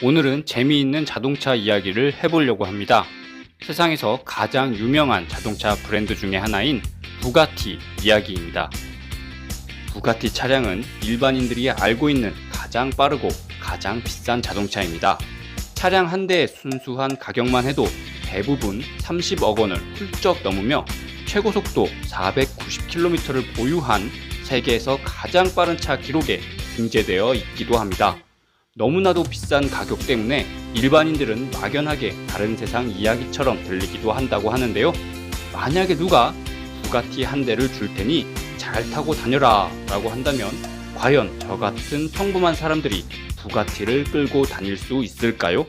오늘은 재미있는 자동차 이야기를 해보려고 합니다. 세상에서 가장 유명한 자동차 브랜드 중에 하나인 부가티 이야기입니다. 부가티 차량은 일반인들이 알고 있는 가장 빠르고 가장 비싼 자동차입니다. 차량 한 대의 순수한 가격만 해도 대부분 30억 원을 훌쩍 넘으며 최고 속도 490km를 보유한 세계에서 가장 빠른 차 기록에 등재되어 있기도 합니다. 너무나도 비싼 가격 때문에 일반인들은 막연하게 다른 세상 이야기처럼 들리기도 한다고 하는데요. 만약에 누가 부가티 한 대를 줄 테니 잘 타고 다녀라 라고 한다면 과연 저 같은 평범한 사람들이 부가티를 끌고 다닐 수 있을까요?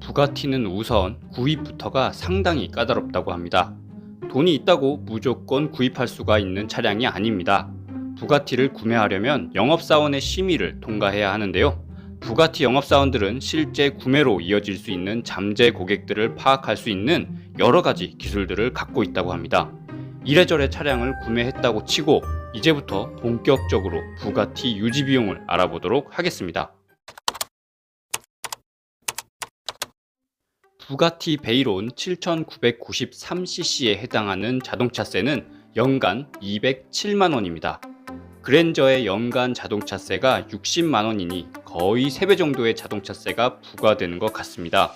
부가티는 우선 구입부터가 상당히 까다롭다고 합니다. 돈이 있다고 무조건 구입할 수가 있는 차량이 아닙니다. 부가티를 구매하려면 영업사원의 심의를 통과해야 하는데요. 부가티 영업사원들은 실제 구매로 이어질 수 있는 잠재 고객들을 파악할 수 있는 여러가지 기술들을 갖고 있다고 합니다. 이래저래 차량을 구매했다고 치고 이제부터 본격적으로 부가티 유지 비용을 알아보도록 하겠습니다. 부가티 베이론 7993cc에 해당하는 자동차세는 연간 207만원입니다. 그랜저의 연간 자동차세가 60만원이니 거의 3배 정도의 자동차세가 부과되는 것 같습니다.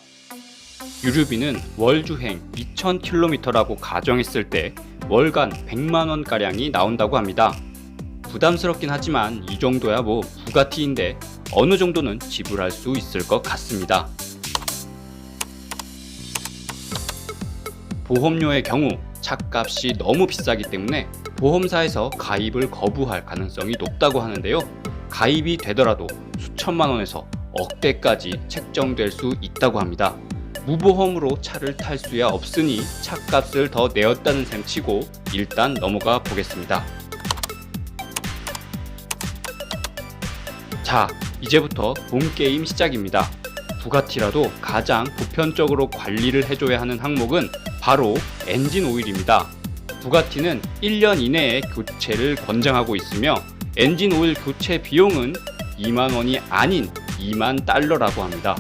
유류비는 월 주행 2000km라고 가정했을 때 월간 100만원가량이 나온다고 합니다. 부담스럽긴 하지만 이 정도야 뭐 부가티인데 어느 정도는 지불할 수 있을 것 같습니다. 보험료의 경우 차값이 너무 비싸기 때문에 보험사에서 가입을 거부할 가능성이 높다고 하는데요. 가입이 되더라도 수천만 원에서 억대까지 책정될 수 있다고 합니다. 무보험으로 차를 탈 수야 없으니 차값을 더 내었다는 셈 치고 일단 넘어가 보겠습니다. 자, 이제부터 본게임 시작입니다. 부가티라도 가장 보편적으로 관리를 해줘야 하는 항목은 바로 엔진 오일입니다. 부가티는 1년 이내에 교체를 권장하고 있으며 엔진 오일 교체 비용은 2만 원이 아닌 2만 달러라고 합니다.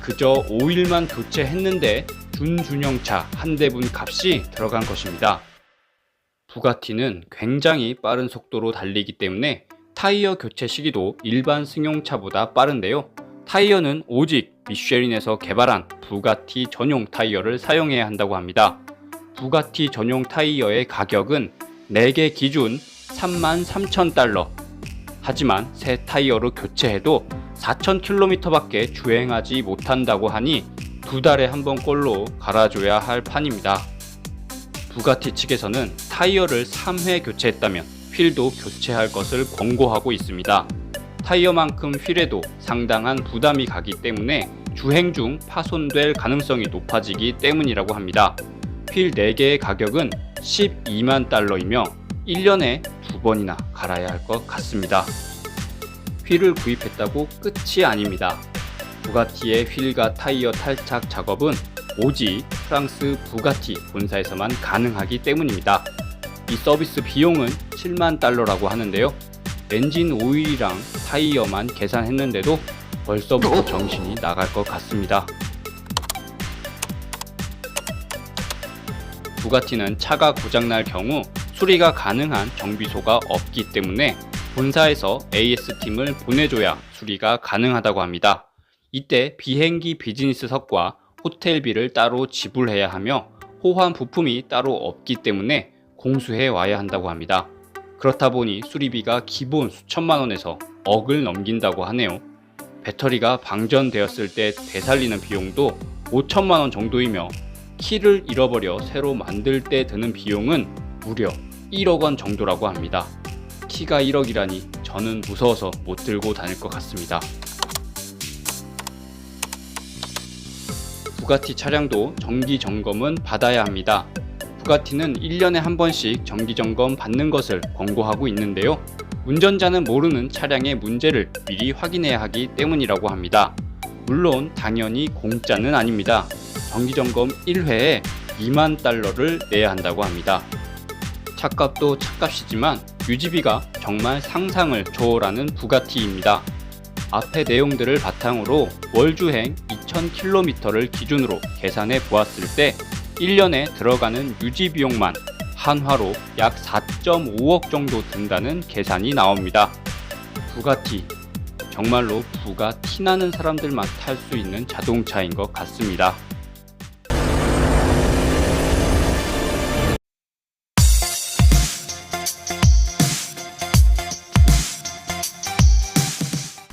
그저 오일만 교체했는데 준중형차 한 대분 값이 들어간 것입니다. 부가티는 굉장히 빠른 속도로 달리기 때문에 타이어 교체 시기도 일반 승용차보다 빠른데요. 타이어는 오직 미쉐린에서 개발한 부가티 전용 타이어를 사용해야 한다고 합니다. 부가티 전용 타이어의 가격은 4개 기준 33,000달러. 하지만 새 타이어로 교체해도 4,000km 밖에 주행하지 못한다고 하니 2달에 한 번꼴로 갈아줘야 할 판입니다. 부가티 측에서는 타이어를 3회 교체했다면 휠도 교체할 것을 권고하고 있습니다. 타이어만큼 휠에도 상당한 부담이 가기 때문에 주행 중 파손될 가능성이 높아지기 때문이라고 합니다. 휠 4개의 가격은 12만 달러이며 1년에 2번이나 갈아야 할 것 같습니다. 휠을 구입했다고 끝이 아닙니다. 부가티의 휠과 타이어 탈착 작업은 오직 프랑스 부가티 본사에서만 가능하기 때문입니다. 이 서비스 비용은 7만 달러라고 하는데요. 엔진 오일이랑 타이어만 계산했는데도 벌써부터 정신이 나갈 것 같습니다. 부가티는 차가 고장날 경우 수리가 가능한 정비소가 없기 때문에 본사에서 AS팀을 보내줘야 수리가 가능하다고 합니다. 이때 비행기 비즈니스석과 호텔비를 따로 지불해야 하며 호환 부품이 따로 없기 때문에 공수해 와야 한다고 합니다. 그렇다 보니 수리비가 기본 수천만 원에서 억을 넘긴다고 하네요. 배터리가 방전되었을 때 되살리는 비용도 5천만 원 정도이며 키를 잃어버려 새로 만들 때 드는 비용은 무려 1억 원 정도라고 합니다. 키가 1억이라니 저는 무서워서 못 들고 다닐 것 같습니다. 부가티 차량도 정기 점검은 받아야 합니다. 부가티는 1년에 한 번씩 정기점검 받는 것을 권고하고 있는데요. 운전자는 모르는 차량의 문제를 미리 확인해야 하기 때문이라고 합니다. 물론 당연히 공짜는 아닙니다. 정기점검 1회에 2만 달러를 내야 한다고 합니다. 차값도 차값이지만 유지비가 정말 상상을 초월하는 부가티입니다. 앞의 내용들을 바탕으로 월 주행 2000km를 기준으로 계산해 보았을 때 1년에 들어가는 유지 비용만 한화로 약 4.5억 정도 든다는 계산이 나옵니다. 부가티, 정말로 부가 티나는 사람들만 탈 수 있는 자동차인 것 같습니다.